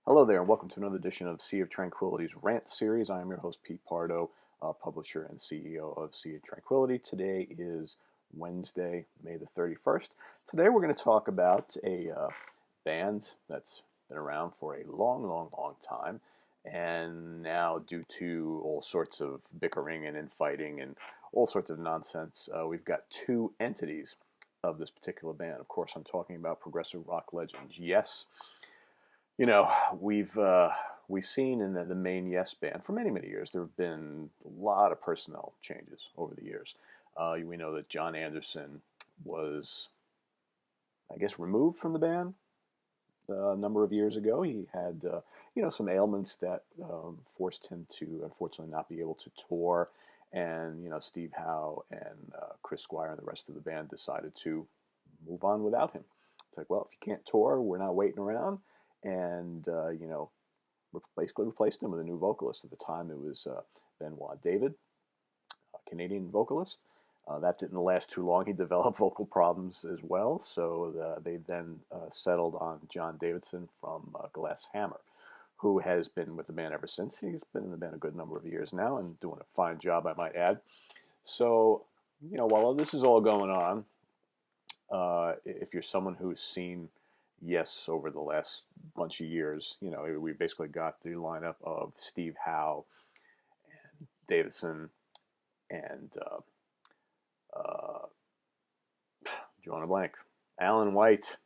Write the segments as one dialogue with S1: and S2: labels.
S1: Hello there, and welcome to another edition of Sea of Tranquility's Rant series. I am your host, Pete Pardo, publisher and CEO of Sea of Tranquility. Today is Wednesday, May the 31st. Today we're going to talk about a band that's been around for a long time, and now due to all sorts of bickering and infighting and all sorts of nonsense, we've got two entities of this particular band. Of course, I'm talking about progressive rock legends. Yes, you know, we've seen in the main Yes band for many years. There have been a lot of personnel changes over the years. We know that Jon Anderson was, I guess, removed from the band a number of years ago. He had some ailments that forced him to unfortunately not be able to tour. And Steve Howe and Chris Squire and the rest of the band decided to move on without him. It's like, well, if you can't tour, we're not waiting around. And basically replaced him with a new vocalist. At the time, it was Benoit David, a Canadian vocalist. That didn't last too long. He developed vocal problems as well, so they then settled on John Davidson from Glass Hammer, who has been with the band ever since. He's been in the band a good number of years now and doing a fine job, I might add. So, while this is all going on, if you're someone who's seen Yes over the last bunch of years, we basically got the lineup of Steve Howe and Davidson and drawing a blank, Alan White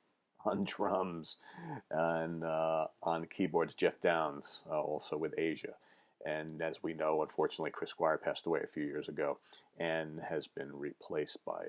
S1: on drums, and on keyboards, Jeff Downs, also with Asia. And as we know, unfortunately, Chris Squire passed away a few years ago and has been replaced by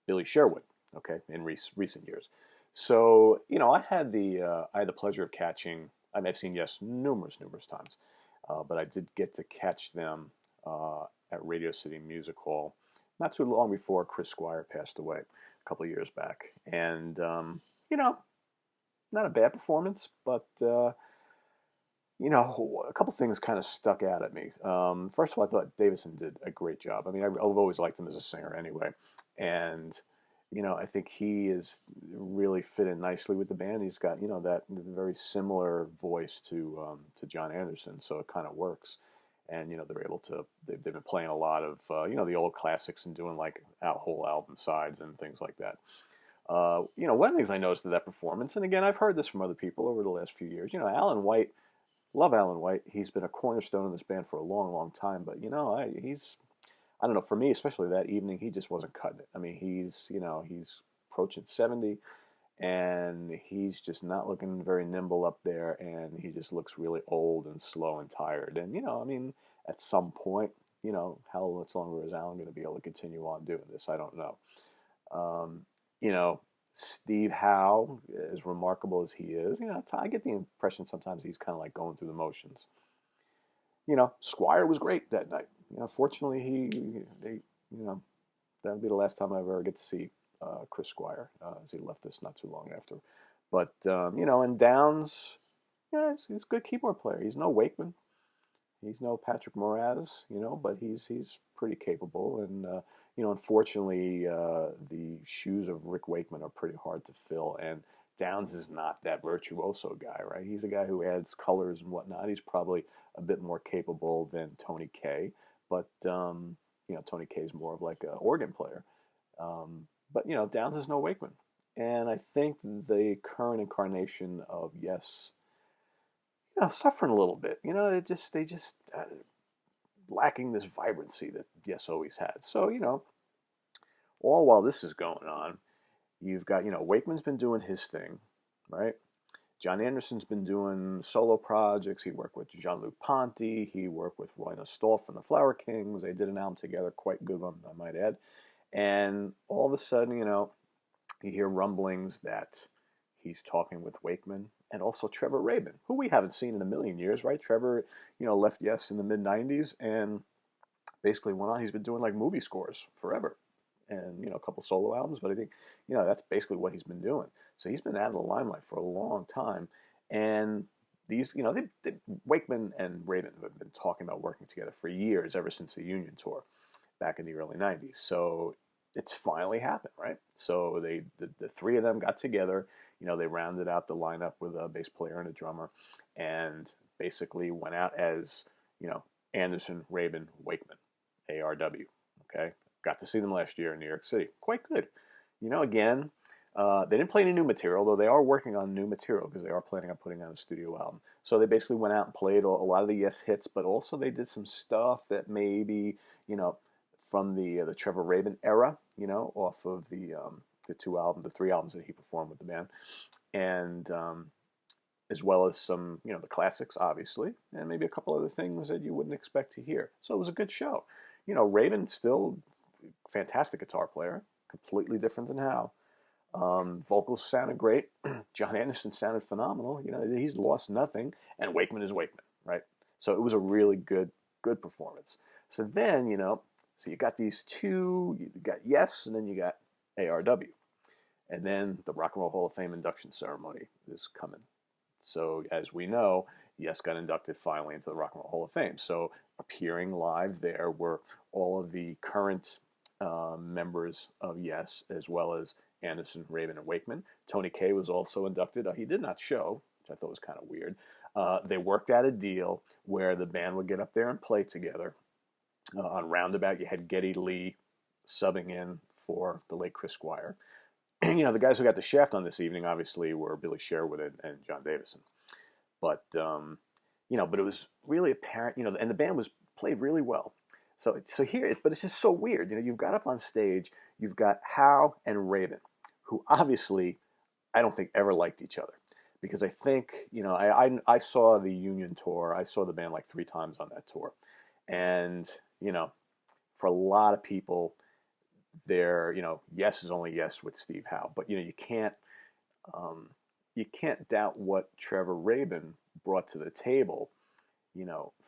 S1: Billy Sherwood, okay, in recent years. So, I had the pleasure of catching. I mean, I've seen Yes numerous times, but I did get to catch them at Radio City Music Hall not too long before Chris Squire passed away a couple of years back. And not a bad performance, but a couple things kind of stuck out at me. First of all, I thought Davidson did a great job. I mean, I've always liked him as a singer anyway, and I think he is really fit in nicely with the band. He's got that very similar voice to Jon Anderson, so it kind of works. And they're able to. They've been playing a lot of the old classics and doing like whole album sides and things like that. One of the things I noticed of that performance, and again, I've heard this from other people over the last few years. Alan White. Love Alan White. He's been a cornerstone in this band for a long time. But I don't know. For me, especially that evening, he just wasn't cutting it. I mean, he's approaching 70, and he's just not looking very nimble up there, and he just looks really old and slow and tired. And I mean, at some point, how much longer is Alan going to be able to continue on doing this? I don't know. Um, you know, Steve Howe, as remarkable as he is, I get the impression sometimes he's kind of like going through the motions. Squire was great that night. Fortunately, that would be the last time I ever get to see Chris Squire, as he left us not too long after. But and Downs, yeah, he's a good keyboard player. He's no Wakeman, he's no Patrick Moraz, but he's pretty capable. And unfortunately, the shoes of Rick Wakeman are pretty hard to fill. And Downs is not that virtuoso guy, right? He's a guy who adds colors and whatnot. He's probably a bit more capable than Tony Kaye, but Tony Kaye is more of like an organ player. But Downs is no Wakeman, and I think the current incarnation of Yes, suffering a little bit. They just lacking this vibrancy that Yes always had. So all while this is going on, you've got Wakeman's been doing his thing, right? Jon Anderson's been doing solo projects. He worked with Jean-Luc Ponty. He worked with Roy Stoll from the Flower Kings. They did an album together, quite good one, I might add. And all of a sudden, you hear rumblings that he's talking with Wakeman and also Trevor Rabin, who we haven't seen in a million years, right? Trevor, left Yes in the mid-'90s and basically went on. He's been doing like movie scores forever and, a couple solo albums, but I think, that's basically what he's been doing. So he's been out of the limelight for a long time. And these, Wakeman and Rabin have been talking about working together for years, ever since the Union tour back in the early 90s. So it's finally happened, right? So the three of them got together, They rounded out the lineup with a bass player and a drummer, and basically went out as, Anderson, Rabin, Wakeman, ARW. Okay, got to see them last year in New York City. Quite good. Again, they didn't play any new material, though they are working on new material because they are planning on putting out a studio album. So they basically went out and played a lot of the Yes hits, but also they did some stuff that maybe, from the Trevor Rabin era, off of the three albums that he performed with the band, and as well as some, the classics, obviously, and maybe a couple other things that you wouldn't expect to hear. So it was a good show. Rabin still fantastic guitar player, completely different than Howe. Vocals sounded great. Jon Anderson sounded phenomenal. He's lost nothing, and Wakeman is Wakeman, right? So it was a really good performance. So then, so you got these two. You got Yes, and then you got ARW, and then the Rock and Roll Hall of Fame induction ceremony is coming. So as we know, Yes got inducted finally into the Rock and Roll Hall of Fame. So appearing live there were all of the current members of Yes, as well as Anderson, Rabin, and Wakeman. Tony Kaye was also inducted. He did not show, which I thought was kind of weird. They worked out a deal where the band would get up there and play together. On Roundabout, you had Geddy Lee subbing in for the late Chris Squire. The guys who got the shaft on this evening, obviously, were Billy Sherwood and John Davison. But, but it was really apparent, and the band was played really well. So here, but it's just so weird. You've got up on stage, you've got Howe and Rabin, who obviously I don't think ever liked each other, because I think, I saw the Union tour. I saw the band like 3 times on that tour, and for a lot of people, there, Yes is only Yes with Steve Howe, but you can't doubt what Trevor Rabin brought to the table.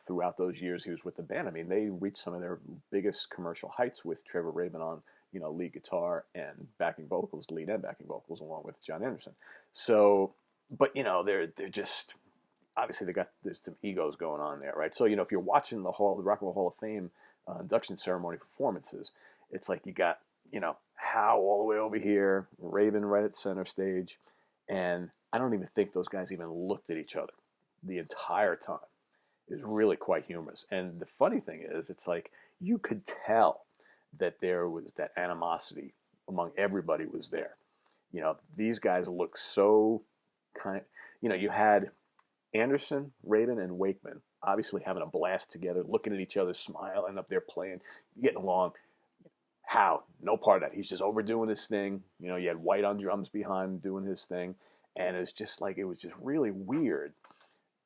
S1: Throughout those years he was with the band. I mean, they reached some of their biggest commercial heights with Trevor Rabin on, lead guitar and backing vocals, lead and backing vocals, along with Jon Anderson. So, but they're just obviously there's some egos going on there, right? So if you're watching the Rock and Roll Hall of Fame induction ceremony performances, it's like you got Howe all the way over here, Rabin right at center stage, and I don't even think those guys even looked at each other the entire time. Is really quite humorous. And the funny thing is, it's like you could tell that there was that animosity among everybody was there. These guys look so you had Anderson, Rabin, and Wakeman obviously having a blast together, looking at each other, smiling up there, playing, getting along. Howe, no part of that. He's just overdoing his thing. You had White on drums behind doing his thing. And it's just like, it was just really weird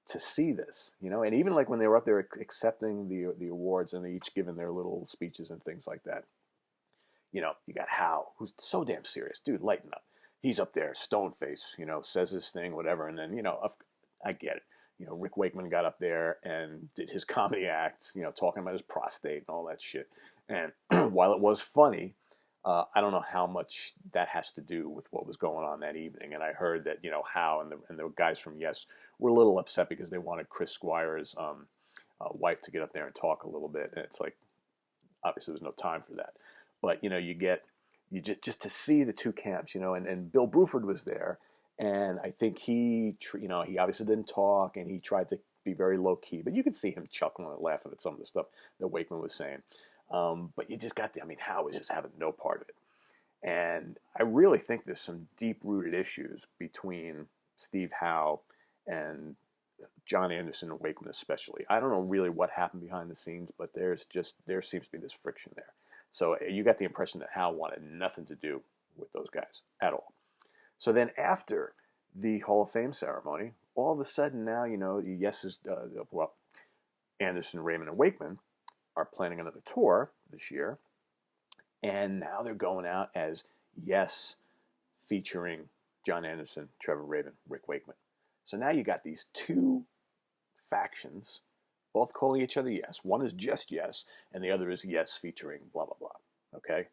S1: to see this, and even like when they were up there accepting the awards and they each given their little speeches and things like that, you got Howe, who's so damn serious. Dude, lighten up. He's up there, stone face, says his thing, whatever. And then, I get it. Rick Wakeman got up there and did his comedy act, talking about his prostate and all that shit. And while it was funny, I don't know how much that has to do with what was going on that evening. And I heard that, Howe and the guys from Yes were a little upset because they wanted Chris Squire's wife to get up there and talk a little bit. And it's like, obviously there's no time for that. But, you just to see the two camps, and Bill Bruford was there. And I think he obviously didn't talk, and he tried to be very low key, but you could see him chuckling and laughing at some of the stuff that Wakeman was saying. But you just got Howe was just having no part of it. And I really think there's some deep-rooted issues between Steve Howe and Jon Anderson and Wakeman especially. I don't know really what happened behind the scenes, but there seems to be this friction there. So you got the impression that Howe wanted nothing to do with those guys at all. So then after the Hall of Fame ceremony, all of a sudden now, Anderson, Rabin, and Wakeman are planning another tour this year, and now they're going out as Yes featuring Jon Anderson, Trevor Rabin, Rick Wakeman. So now you got these two factions, both calling each other Yes. One is just Yes, and the other is Yes featuring blah, blah, blah. Okay?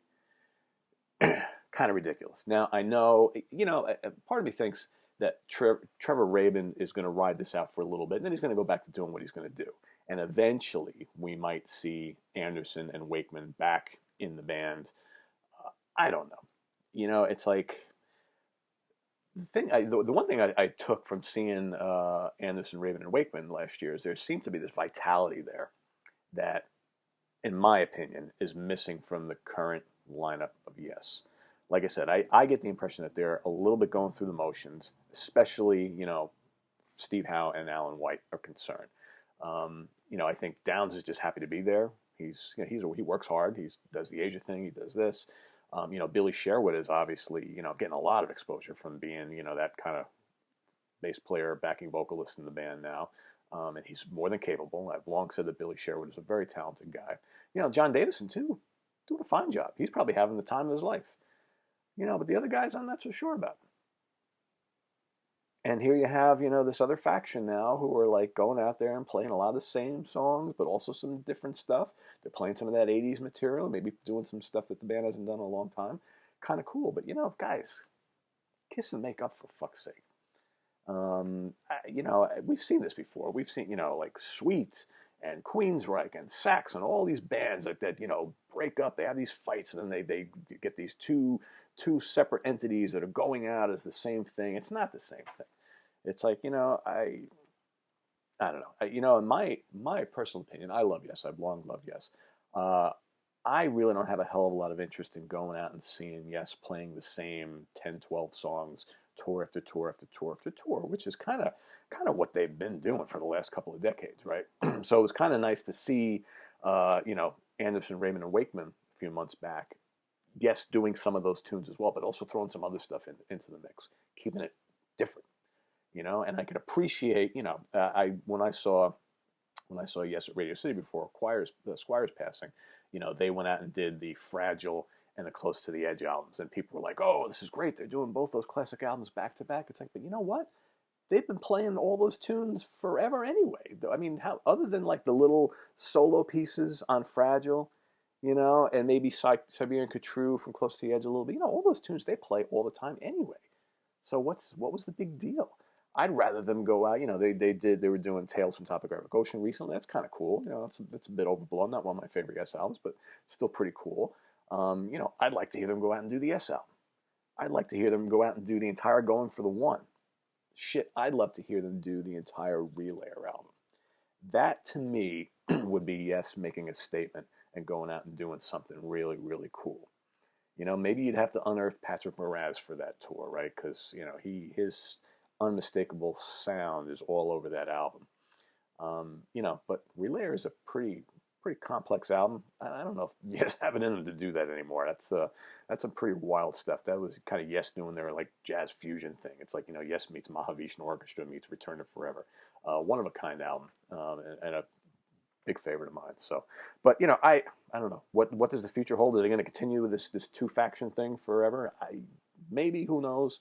S1: Kind of ridiculous. Now, I know, part of me thinks that Trevor Rabin is going to ride this out for a little bit, and then he's going to go back to doing what he's going to do. And eventually, we might see Anderson and Wakeman back in the band. I don't know. It's like the one thing I took from seeing Anderson, Rabin, and Wakeman last year is there seemed to be this vitality there that, in my opinion, is missing from the current lineup of Yes. Like I said, I get the impression that they're a little bit going through the motions, especially, Steve Howe and Alan White are concerned. I think Downs is just happy to be there. He works hard. He does the Asia thing. He does this. Billy Sherwood is obviously, getting a lot of exposure from being, that kind of bass player, backing vocalist in the band now. And he's more than capable. I've long said that Billy Sherwood is a very talented guy. Jon Davison, too, doing a fine job. He's probably having the time of his life. But the other guys I'm not so sure about. And here you have, this other faction now who are like going out there and playing a lot of the same songs, but also some different stuff. They're playing some of that 80s material, maybe doing some stuff that the band hasn't done in a long time. Kind of cool. But, guys, kiss and make up for fuck's sake. We've seen this before. We've seen, like Sweet and Queensryche and Sax and all these bands that break up. They have these fights, and then they get these two separate entities that are going out as the same thing. It's not the same thing. It's like, I don't know. In my personal opinion, I love Yes. I've long loved Yes. I really don't have a hell of a lot of interest in going out and seeing Yes playing the same 10, 12 songs tour after tour after tour after tour, which is kind of what they've been doing for the last couple of decades, right? So it was kind of nice to see, Anderson, Rabin, and Wakeman a few months back, yes, doing some of those tunes as well, but also throwing some other stuff into the mix, keeping it different, and I could appreciate, when I saw Yes at Radio City before Squire's passing, they went out and did the Fragile and the Close to the Edge albums, and people were like, oh, this is great, they're doing both those classic albums back to back. It's like, but you know what? They've been playing all those tunes forever anyway. I mean, how, other than like the little solo pieces on Fragile, and maybe Siberian Khatru from Close to the Edge a little bit, all those tunes they play all the time anyway. So what was the big deal? I'd rather them go out. They were doing Tales from Topographic Ocean recently. That's kind of cool. It's a bit overblown. Not one of my favorite Yes albums, but still pretty cool. I'd like to hear them go out and do the Yes album. I'd like to hear them go out and do the entire Going for the One. Shit, I'd love to hear them do the entire Relayer album. That, to me, would be Yes making a statement and going out and doing something really, really cool. Maybe you'd have to unearth Patrick Moraz for that tour, right? Because, his unmistakable sound is all over that album. But Relayer is a pretty complex album. I don't know if Yes have it in them to do that anymore. That's some pretty wild stuff. That was kind of Yes doing their like jazz fusion thing. It's like, Yes meets Mahavishnu Orchestra meets Return to Forever. One of a kind album, and a big favorite of mine. So, but I don't know what does the future hold. Are they going to continue with this two faction thing forever? Maybe, who knows.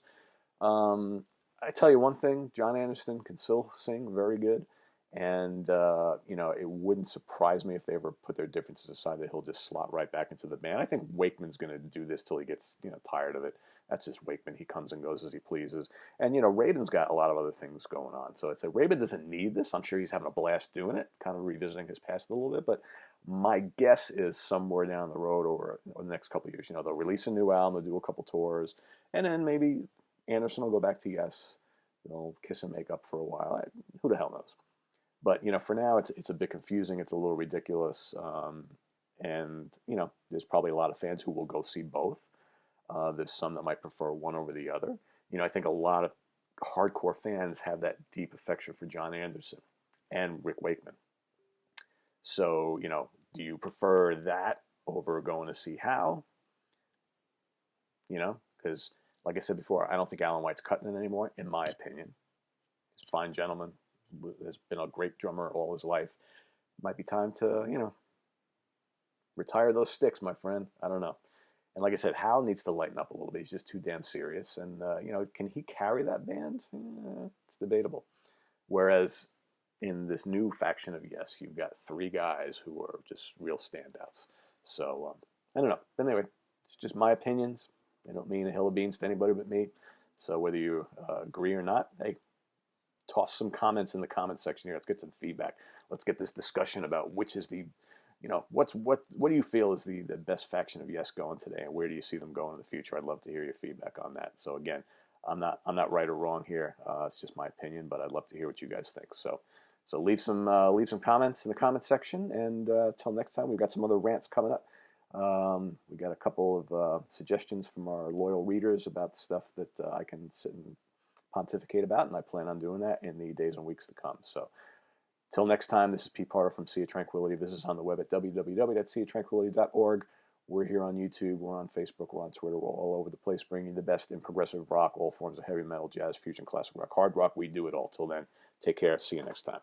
S1: I tell you one thing, Jon Anderson can still sing very good. And, it wouldn't surprise me if they ever put their differences aside that he'll just slot right back into the band. I think Wakeman's going to do this till he gets, tired of it. That's just Wakeman. He comes and goes as he pleases. And, Rabin's got a lot of other things going on. So it's like Rabin doesn't need this. I'm sure he's having a blast doing it, kind of revisiting his past a little bit. But my guess is somewhere down the road over the next couple of years, they'll release a new album, they'll do a couple tours, and then maybe Anderson will go back to Yes. They'll kiss and make up for a while. Who the hell knows? But, for now, it's a bit confusing. It's a little ridiculous. And, there's probably a lot of fans who will go see both. There's some that might prefer one over the other. I think a lot of hardcore fans have that deep affection for Jon Anderson and Rick Wakeman. So, do you prefer that over going to see Howe? Because, like I said before, I don't think Alan White's cutting it anymore, in my opinion. He's a fine gentleman. Has been a great drummer all his life. Might be time to, retire those sticks, my friend. I don't know. And like I said, Hal needs to lighten up a little bit. He's just too damn serious. And, can he carry that band? It's debatable. Whereas in this new faction of Yes, you've got three guys who are just real standouts. So, I don't know. But anyway, it's just my opinions. They don't mean a hill of beans to anybody but me. So whether you agree or not, hey, toss some comments in the comment section here. Let's get some feedback. Let's get this discussion about which is the, what do you feel is the best faction of Yes going today, and where do you see them going in the future? I'd love to hear your feedback on that. So again, I'm not right or wrong here. It's just my opinion, but I'd love to hear what you guys think. So leave some comments in the comment section, and till next time, we've got some other rants coming up. We got a couple of suggestions from our loyal readers about stuff that I can sit and pontificate about, and I plan on doing that in the days and weeks to come. So till next time, this is Pete Pardo from Sea of Tranquility. Visit us on the web at www.seaoftranquility.org. We're here on YouTube, we're on Facebook, we're on Twitter, we're all over the place, bringing you the best in progressive rock, all forms of heavy metal, jazz, fusion, classic rock, hard rock. We do it all. Till then, take care. See you next time.